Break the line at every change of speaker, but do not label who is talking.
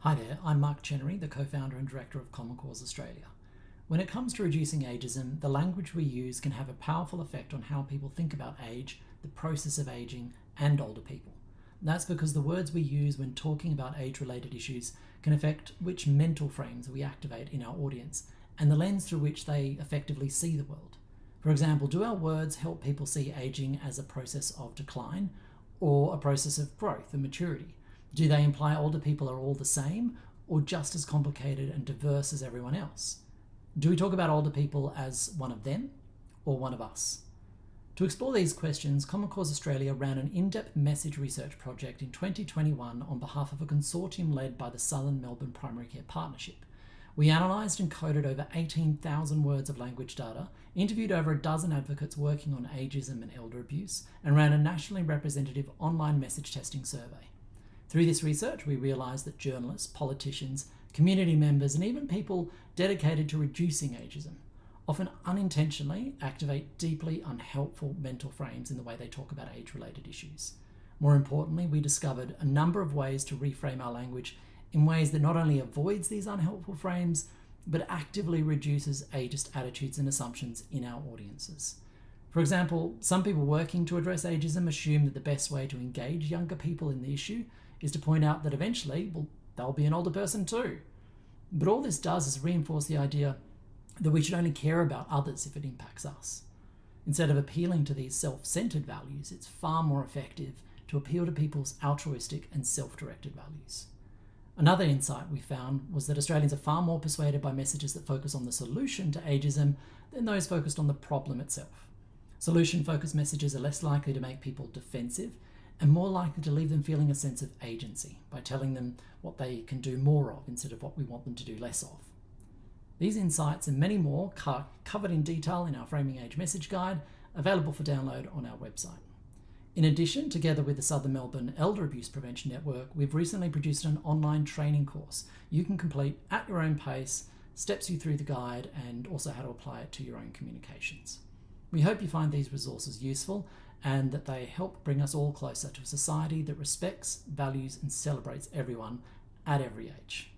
Hi there, I'm Mark Chenery, the co-founder and director of Common Cause Australia. When it comes to reducing ageism, the language we use can have a powerful effect on how people think about age, the process of aging, and older people. And that's because the words we use when talking about age-related issues can affect which mental frames we activate in our audience and the lens through which they effectively see the world. For example, do our words help people see aging as a process of decline or a process of growth and maturity? Do they imply older people are all the same or just as complicated and diverse as everyone else? Do we talk about older people as one of them or one of us? To explore these questions, Common Cause Australia ran an in-depth message research project in 2021 on behalf of a consortium led by the Southern Melbourne Primary Care Partnership. We analysed and coded over 18,000 words of language data, interviewed over a dozen advocates working on ageism and elder abuse, and ran a nationally representative online message testing survey. Through this research, we realised that journalists, politicians, community members, and even people dedicated to reducing ageism often unintentionally activate deeply unhelpful mental frames in the way they talk about age-related issues. More importantly, we discovered a number of ways to reframe our language in ways that not only avoids these unhelpful frames, but actively reduces ageist attitudes and assumptions in our audiences. For example, some people working to address ageism assume that the best way to engage younger people in the issue is to point out that eventually, they'll be an older person too. But all this does is reinforce the idea that we should only care about others if it impacts us. Instead of appealing to these self-centered values, it's far more effective to appeal to people's altruistic and self-directed values. Another insight we found was that Australians are far more persuaded by messages that focus on the solution to ageism than those focused on the problem itself. Solution-focused messages are less likely to make people defensive and more likely to leave them feeling a sense of agency by telling them what they can do more of instead of what we want them to do less of. These insights and many more are covered in detail in our Framing Age message guide, available for download on our website. In addition, together with the Southern Melbourne Elder Abuse Prevention Network, we've recently produced an online training course you can complete at your own pace, steps you through the guide, and also how to apply it to your own communications. We hope you find these resources useful and that they help bring us all closer to a society that respects, values, and celebrates everyone at every age.